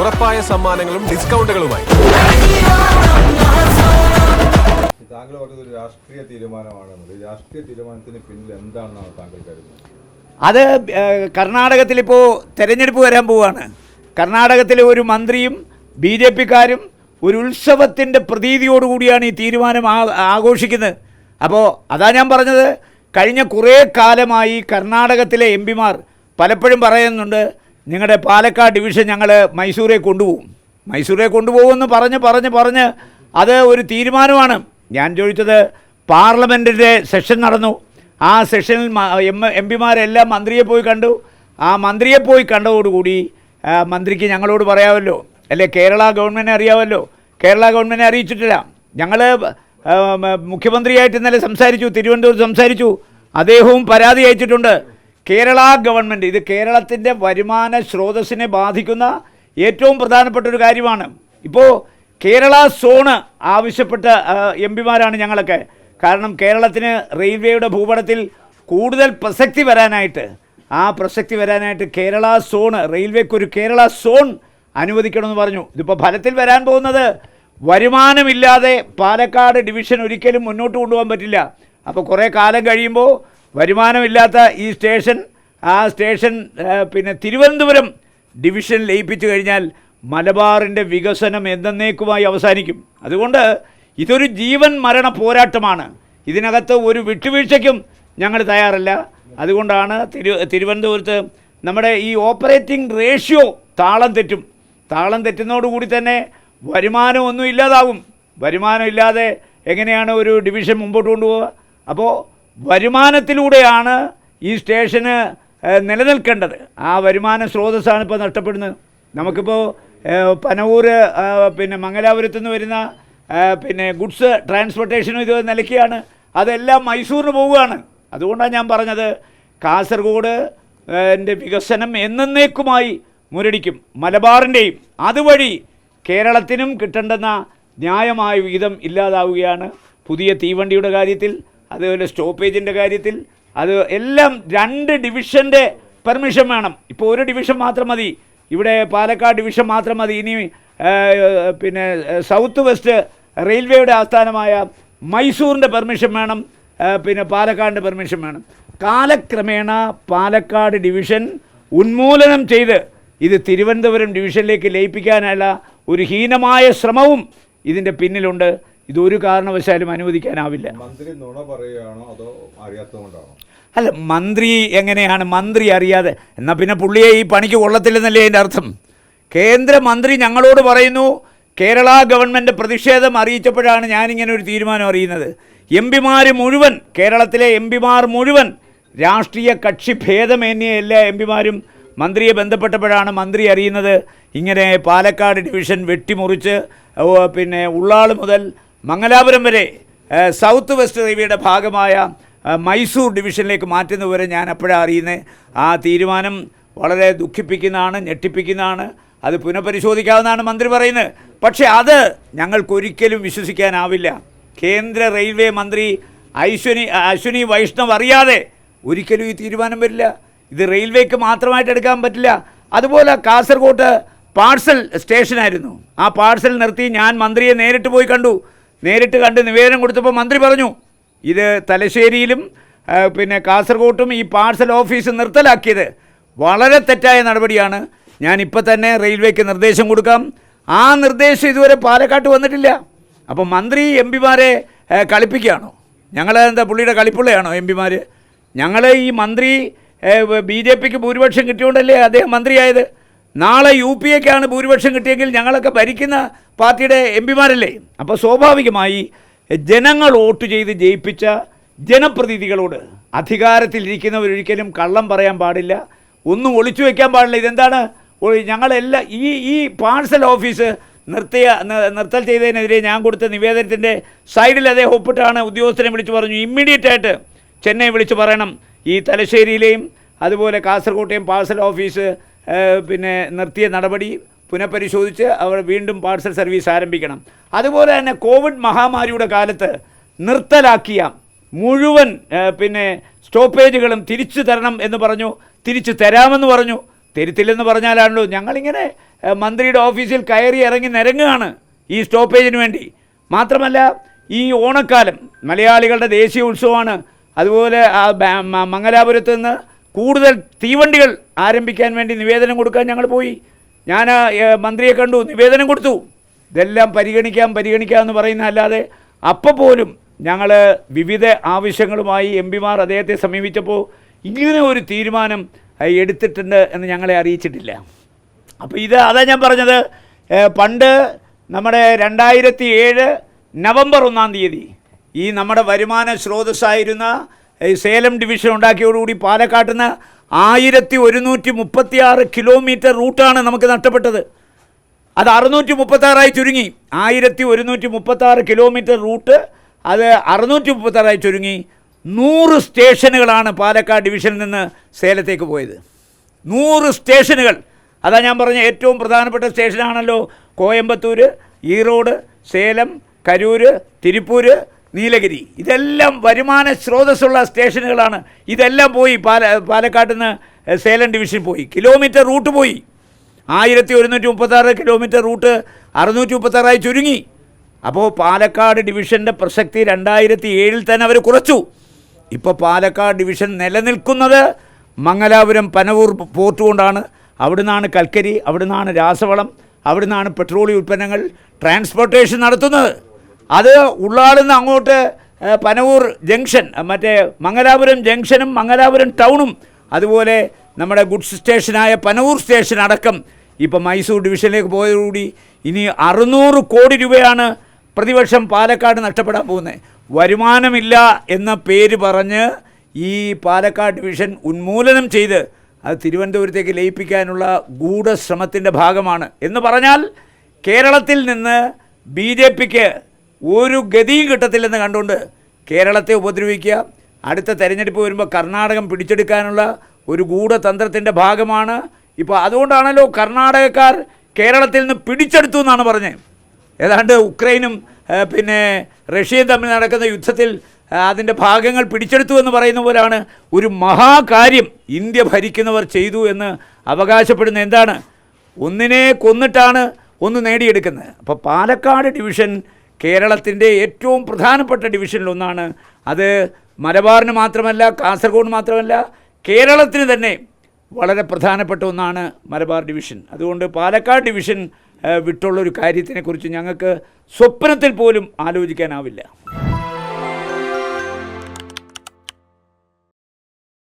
ഉറപ്പായ സമ്മാനങ്ങളും ഡിസ്കൗണ്ടുകളുമായി. താങ്കൾ പറഞ്ഞത് ഒരു രാഷ്ട്രീയ തീരുമാനമാണെന്നത്. രാഷ്ട്രീയ തീരുമാനത്തിന് പിന്നിൽ എന്താണെന്നാണ് താങ്കൾ കരുതുന്നത്? അത് കർണാടകത്തിലിപ്പോൾ തെരഞ്ഞെടുപ്പ് വരാൻ പോവുകയാണ്. കർണാടകത്തിലെ ഒരു മന്ത്രിയും ബി ജെ പിക്കാരും ഒരു ഉത്സവത്തിൻ്റെ പ്രതീതിയോടുകൂടിയാണ് ഈ തീരുമാനം ആഘോഷിക്കുന്നത്. അപ്പോൾ അതാ ഞാൻ പറഞ്ഞത്, കഴിഞ്ഞ കുറേ കാലമായി കർണാടകത്തിലെ എം പിമാർ പലപ്പോഴും പറയുന്നുണ്ട്, നിങ്ങളുടെ പാലക്കാട് ഡിവിഷൻ ഞങ്ങൾ മൈസൂരെ കൊണ്ടുപോകുമെന്ന് പറഞ്ഞ് അത് ഒരു തീരുമാനമാണ്. ഞാൻ ചോദിച്ചത്, പാർലമെൻറ്റിൻ്റെ സെഷൻ നടന്നു. ആ സെഷനിൽ എം പിമാരെല്ലാം മന്ത്രിയെ പോയി കണ്ടു. ആ മന്ത്രിയെ പോയി കണ്ടതോടുകൂടി മന്ത്രിക്ക് ഞങ്ങളോട് പറയാമല്ലോ, അല്ലെ കേരള ഗവൺമെൻറ്റിനെ അറിയാമല്ലോ. കേരള ഗവൺമെൻറ്റിനെ അറിയിച്ചിട്ടില്ല. ഞങ്ങൾ മുഖ്യമന്ത്രിയായിട്ട് ഇന്നലെ സംസാരിച്ചു, തിരുവനന്തപുരത്ത് സംസാരിച്ചു. അദ്ദേഹവും പരാതി അയച്ചിട്ടുണ്ട്. കേരള ഗവൺമെൻറ്, ഇത് കേരളത്തിൻ്റെ വരുമാന സ്രോതസ്സിനെ ബാധിക്കുന്ന ഏറ്റവും പ്രധാനപ്പെട്ട ഒരു കാര്യമാണ്. ഇപ്പോൾ കേരള സോണ് ആവശ്യപ്പെട്ട എം പിമാരാണ് ഞങ്ങളൊക്കെ. കാരണം കേരളത്തിന് റെയിൽവേയുടെ ഭൂപടത്തിൽ കൂടുതൽ പ്രസക്തി വരാനായിട്ട് കേരള സോണ്, റെയിൽവേക്കൊരു കേരള സോൺ അനുവദിക്കണമെന്ന് പറഞ്ഞു. ഇതിപ്പോൾ ഫലത്തിൽ വരാൻ പോകുന്നത്, വരുമാനമില്ലാതെ പാലക്കാട് ഡിവിഷൻ ഒരിക്കലും മുന്നോട്ട് കൊണ്ടുപോകാൻ പറ്റില്ല. അപ്പോൾ കുറേ കാലം കഴിയുമ്പോൾ വരുമാനമില്ലാത്ത ഈ സ്റ്റേഷൻ പിന്നെ തിരുവനന്തപുരം ഡിവിഷൻ ലയിപ്പിച്ചു കഴിഞ്ഞാൽ മലബാറിൻ്റെ വികസനം എന്നേക്കുമായി അവസാനിക്കും. അതുകൊണ്ട് ഇതൊരു ജീവൻ മരണ പോരാട്ടമാണ്. ഇതിനകത്ത് ഒരു വിട്ടുവീഴ്ചയ്ക്കും ഞങ്ങൾ തയ്യാറല്ല. അതുകൊണ്ടാണ് തിരുവനന്തപുരത്ത് നമ്മുടെ ഈ ഓപ്പറേറ്റിംഗ് റേഷ്യോ താളം തെറ്റുന്നതോടുകൂടി തന്നെ വരുമാനമൊന്നും ഇല്ലാതാവും. വരുമാനമില്ലാതെ എങ്ങനെയാണ് ഒരു ഡിവിഷൻ മുമ്പോട്ട് കൊണ്ടുപോവുക? അപ്പോൾ വരുമാനത്തിലൂടെയാണ് ഈ സ്റ്റേഷന് നിലനിൽക്കേണ്ടത്. ആ വരുമാന സ്രോതസ്സാണ് ഇപ്പോൾ നഷ്ടപ്പെടുന്നത്. നമുക്കിപ്പോൾ പനവൂർ പിന്നെ മംഗലാപുരത്തു നിന്ന് വരുന്ന പിന്നെ ഗുഡ്സ് ട്രാൻസ്പോർട്ടേഷനും ഇത് നിലയ്ക്കുകയാണ്. അതെല്ലാം മൈസൂരിന് പോവുകയാണ്. അതുകൊണ്ടാണ് ഞാൻ പറഞ്ഞത്, കാസർഗോഡ് ൻ്റെ വികസനം എന്നേക്കുമായി മുരടിക്കും. മലബാറിൻ്റെയും അതുവഴി കേരളത്തിനും കിട്ടേണ്ടുന്ന ന്യായമായ വിഹിതം ഇല്ലാതാവുകയാണ്. പുതിയ തീവണ്ടിയുടെ കാര്യത്തിൽ, അതുപോലെ സ്റ്റോപ്പേജിൻ്റെ കാര്യത്തിൽ, അത് എല്ലാം 2 ഡിവിഷൻ്റെ പെർമിഷൻ വേണം. ഇപ്പോൾ ഒരു ഡിവിഷൻ മാത്രം മതി. ഇവിടെ പാലക്കാട് ഡിവിഷൻ മാത്രം മതി. ഇനി പിന്നെ സൗത്ത് വെസ്റ്റ് റെയിൽവേയുടെ ആസ്ഥാനമായ മൈസൂറിൻ്റെ പെർമിഷൻ വേണം, പിന്നെ പാലക്കാടിൻ്റെ പെർമിഷൻ വേണം. കാലക്രമേണ പാലക്കാട് ഡിവിഷൻ ഉന്മൂലനം ചെയ്ത് ഇത് തിരുവനന്തപുരം ഡിവിഷനിലേക്ക് ലയിപ്പിക്കാനുള്ള ഒരു ഹീനമായ ശ്രമവും ഇതിൻ്റെ പിന്നിലുണ്ട്. ഇതൊരു കാരണവശാലും അനുവദിക്കാനാവില്ല. മന്ത്രി നുണ പറയുകയാണോ അതോ അറിയാത്തതുകൊണ്ടാണോ? അല്ല, മന്ത്രി എങ്ങനെയാണ് മന്ത്രി അറിയാതെ? എന്നാൽ പിന്നെ പുള്ളിയെ ഈ പണിക്ക് കൊള്ളത്തില്ലെന്നല്ലേ അതിൻ്റെ അർത്ഥം? കേന്ദ്രമന്ത്രി ഞങ്ങളോട് പറയുന്നു, കേരള ഗവൺമെൻറ് പ്രതിഷേധം അറിയിച്ചപ്പോഴാണ് ഞാനിങ്ങനെ ഒരു തീരുമാനം അറിയുന്നത്. എം പിമാർ മുഴുവൻ, കേരളത്തിലെ എം പിമാർ മുഴുവൻ, രാഷ്ട്രീയ കക്ഷി ഭേദമേന്യ എല്ലാ എം പിമാരും മന്ത്രിയെ ബന്ധപ്പെട്ടപ്പോഴാണ് മന്ത്രി അറിയുന്നത് ഇങ്ങനെ പാലക്കാട് ഡിവിഷൻ വെട്ടിമുറിച്ച് പിന്നെ ഉള്ളാൾ മുതൽ മംഗലാപുരം വരെ സൗത്ത് വെസ്റ്റ് റെയിൽവേയുടെ ഭാഗമായ മൈസൂർ ഡിവിഷനിലേക്ക് മാറ്റുന്നവരെ ഞാൻ അപ്പോഴാണ് അറിയുന്നത്. ആ തീരുമാനം വളരെ ദുഃഖിപ്പിക്കുന്നതാണ്, ഞെട്ടിപ്പിക്കുന്നതാണ്. അത് പുനഃപരിശോധിക്കാവുന്നതാണ് മന്ത്രി പറയുന്നത്. പക്ഷേ അത് ഞങ്ങൾക്കൊരിക്കലും വിശ്വസിക്കാനാവില്ല. കേന്ദ്ര റെയിൽവേ മന്ത്രി അശ്വിനി വൈഷ്ണവ് അറിയാതെ ഒരിക്കലും ഈ തീരുമാനം വരില്ല. ഇത് റെയിൽവേക്ക് മാത്രമായിട്ട് എടുക്കാൻ പറ്റില്ല. അതുപോലെ കാസർഗോഡ് പാഴ്സൽ സ്റ്റേഷനായിരുന്നു. ആ പാഴ്സൽ നിർത്തി ഞാൻ മന്ത്രിയെ നേരിട്ട് കണ്ട് നിവേദനം കൊടുത്തപ്പോൾ മന്ത്രി പറഞ്ഞു, ഇത് തലശ്ശേരിയിലും പിന്നെ കാസർഗോട്ടും ഈ പാഴ്സൽ ഓഫീസ് നിർത്തലാക്കിയത് വളരെ തെറ്റായ നടപടിയാണ്. ഞാനിപ്പോൾ തന്നെ റെയിൽവേക്ക് നിർദ്ദേശം കൊടുക്കാം. ആ നിർദ്ദേശം ഇതുവരെ പാലക്കാട്ട് വന്നിട്ടില്ല. അപ്പോൾ മന്ത്രി എം പിമാരെ കളിപ്പിക്കുകയാണോ? ഞങ്ങൾ എന്താ പുള്ളിയുടെ കളിപ്പുള്ളയാണോ എം പിമാർ? ഞങ്ങൾ ഈ മന്ത്രി ബി ജെ പിക്ക് ഭൂരിപക്ഷം കിട്ടിയോണ്ടല്ലേ അദ്ദേഹം മന്ത്രിയായത്. നാളെ യു പി എക്കാണ് ഭൂരിപക്ഷം കിട്ടിയെങ്കിൽ ഞങ്ങളൊക്കെ ഭരിക്കുന്ന പാർട്ടിയുടെ എം പിമാരല്ലേ. അപ്പോൾ സ്വാഭാവികമായി ജനങ്ങൾ വോട്ട് ചെയ്ത് ജയിപ്പിച്ച ജനപ്രതിനിധികളോട് അധികാരത്തിലിരിക്കുന്നവരൊരിക്കലും കള്ളം പറയാൻ പാടില്ല, ഒന്നും ഒളിച്ചു വയ്ക്കാൻ പാടില്ല. ഇതെന്താണ്, ഞങ്ങളെല്ലാം ഈ പാഴ്സൽ ഓഫീസ് നിർത്തൽ ചെയ്തതിനെതിരെ ഞാൻ കൊടുത്ത നിവേദനത്തിൻ്റെ സൈഡിൽ അദ്ദേഹം ഒപ്പിട്ടാണ് ഉദ്യോഗസ്ഥരെ വിളിച്ച് പറഞ്ഞു, ഇമ്മീഡിയറ്റായിട്ട് ചെന്നൈ വിളിച്ച് പറയണം, ഈ തലശ്ശേരിയിലെയും അതുപോലെ കാസർകോട്ടെയും പാഴ്സൽ ഓഫീസ് പിന്നെ നിർത്തിയ നടപടി പുനഃപരിശോധിച്ച് അവർ വീണ്ടും പാഴ്സൽ സർവീസ് ആരംഭിക്കണം. അതുപോലെ തന്നെ കോവിഡ് മഹാമാരിയുടെ കാലത്ത് നിർത്തലാക്കിയ മുഴുവൻ പിന്നെ സ്റ്റോപ്പേജുകളും തിരിച്ചു തരണം എന്ന് പറഞ്ഞു, തിരിച്ചു തരാമെന്ന് പറഞ്ഞു. തരുത്തില്ലെന്ന് പറഞ്ഞാലാണല്ലോ ഞങ്ങളിങ്ങനെ മന്ത്രിയുടെ ഓഫീസിൽ കയറി ഇറങ്ങി നിരങ്ങുകയാണ് ഈ സ്റ്റോപ്പേജിന് വേണ്ടി. മാത്രമല്ല ഈ ഓണക്കാലം മലയാളികളുടെ ദേശീയ ഉത്സവമാണ്. അതുപോലെ മംഗലാപുരത്ത് നിന്ന് കൂടുതൽ തീവണ്ടികൾ ആരംഭിക്കാൻ വേണ്ടി നിവേദനം കൊടുക്കാൻ ഞങ്ങൾ പോയി. ഞാൻ മന്ത്രിയെ കണ്ടു, നിവേദനം കൊടുത്തു. ഇതെല്ലാം പരിഗണിക്കാമെന്ന് പറയുന്നതല്ലാതെ അപ്പോൾ പോലും ഞങ്ങൾ വിവിധ ആവശ്യങ്ങളുമായി എംപിമാർ അദ്ദേഹത്തെ സമീപിച്ചപ്പോൾ ഇങ്ങനെ ഒരു തീരുമാനം എടുത്തിട്ടുണ്ട് എന്ന് ഞങ്ങളെ അറിയിച്ചിട്ടില്ല. അപ്പോൾ അതാ ഞാൻ പറഞ്ഞത്, പണ്ട് നമ്മുടെ 2007 നവംബർ 1-ാം തീയതി ഈ നമ്മുടെ വരുമാന സ്രോതസ്സായിരുന്ന സേലം ഡിവിഷൻ ഉണ്ടാക്കിയതോടുകൂടി പാലക്കാട്ട് നിന്ന് 1136 കിലോമീറ്റർ റൂട്ടാണ് നമുക്ക് നഷ്ടപ്പെട്ടത്. അത് 636 ചുരുങ്ങി. 1136 കിലോമീറ്റർ റൂട്ട് അത് 636 ചുരുങ്ങി. 100 സ്റ്റേഷനുകളാണ് പാലക്കാട് ഡിവിഷനിൽ നിന്ന് സേലത്തേക്ക് പോയത്. 100 സ്റ്റേഷനുകൾ. അതാ ഞാൻ പറഞ്ഞ ഏറ്റവും പ്രധാനപ്പെട്ട സ്റ്റേഷനാണല്ലോ കോയമ്പത്തൂർ, ഈറോഡ്, സേലം, കരൂർ, തിരുപ്പൂർ, നീലഗിരി. ഇതെല്ലാം വരുമാന സ്രോതസ്സുള്ള സ്റ്റേഷനുകളാണ്. ഇതെല്ലാം പോയി പാലക്കാട്ട് നിന്ന് സേലം ഡിവിഷൻ പോയി. കിലോമീറ്റർ റൂട്ട് പോയി. 1136 കിലോമീറ്റർ റൂട്ട് 636 ചുരുങ്ങി. അപ്പോൾ പാലക്കാട് ഡിവിഷൻ്റെ പ്രസക്തി 2007 തന്നെ അവർ കുറച്ചു. ഇപ്പോൾ പാലക്കാട് ഡിവിഷൻ നിലനിൽക്കുന്നത് മംഗലാപുരം പനവൂർ പോർട്ട് കൊണ്ടാണ്. അവിടുന്നാണ് കൽക്കരി, അവിടുന്നാണ് രാസവളം, അവിടുന്നാണ് പെട്രോളിയം ഉൽപ്പന്നങ്ങൾ ട്രാൻസ്പോർട്ടേഷൻ നടത്തുന്നത്. അത് ഉള്ളാടുന്ന അങ്ങോട്ട് പനവൂർ ജംഗ്ഷൻ, മറ്റേ മംഗലാപുരം ജംഗ്ഷനും മംഗലാപുരം ടൗണും, അതുപോലെ നമ്മുടെ ഗുഡ്സ് സ്റ്റേഷനായ പനവൂർ സ്റ്റേഷൻ അടക്കം ഇപ്പോൾ മൈസൂർ ഡിവിഷനിലേക്ക് പോയതോടുകൂടി ഇനി 600 കോടി രൂപയാണ് പ്രതിവർഷം പാലക്കാട് നഷ്ടപ്പെടാൻ പോകുന്നത്. വരുമാനമില്ല എന്ന പേര് പറഞ്ഞ് ഈ പാലക്കാട് ഡിവിഷൻ ഉന്മൂലനം ചെയ്ത് അത് തിരുവനന്തപുരത്തേക്ക് ലയിപ്പിക്കാനുള്ള ഗൂഢശ്രമത്തിൻ്റെ ഭാഗമാണ്. എന്ന് പറഞ്ഞാൽ കേരളത്തിൽ നിന്ന് BJPക്ക് ഒരു ഗതിയും കിട്ടത്തില്ലെന്ന് കണ്ടുകൊണ്ട് കേരളത്തെ ഉപദ്രവിക്കുക, അടുത്ത തെരഞ്ഞെടുപ്പ് വരുമ്പോൾ കർണാടകം പിടിച്ചെടുക്കാനുള്ള ഒരു ഗൂഢതന്ത്രത്തിൻ്റെ ഭാഗമാണ്. ഇപ്പോൾ അതുകൊണ്ടാണല്ലോ കർണാടകക്കാർ കേരളത്തിൽ നിന്ന് പിടിച്ചെടുത്തു എന്നാണ് പറഞ്ഞത്. ഏതാണ്ട് ഉക്രൈനും പിന്നെ റഷ്യയും തമ്മിൽ നടക്കുന്ന യുദ്ധത്തിൽ അതിൻ്റെ ഭാഗങ്ങൾ പിടിച്ചെടുത്തു എന്ന് പറയുന്ന പോലെയാണ് ഒരു മഹാകാര്യം ഇന്ത്യ ഭരിക്കുന്നവർ ചെയ്തു എന്ന് അവകാശപ്പെടുന്ന. എന്താണ്, ഒന്നിനെ കൊന്നിട്ടാണ് ഒന്ന് നേടിയെടുക്കുന്നത്. അപ്പോൾ പാലക്കാട് ഡിവിഷൻ കേരളത്തിൻ്റെ ഏറ്റവും പ്രധാനപ്പെട്ട ഡിവിഷനിലൊന്നാണ്. അത് മലബാറിന് മാത്രമല്ല, കാസർഗോഡ് മാത്രമല്ല, കേരളത്തിന് തന്നെ വളരെ പ്രധാനപ്പെട്ട ഒന്നാണ് മലബാർ ഡിവിഷൻ. അതുകൊണ്ട് പാലക്കാട് ഡിവിഷൻ വിട്ടുള്ളൊരു കാര്യത്തിനെക്കുറിച്ച് ഞങ്ങൾക്ക് സ്വപ്നത്തിൽ പോലും ആലോചിക്കാനാവില്ല.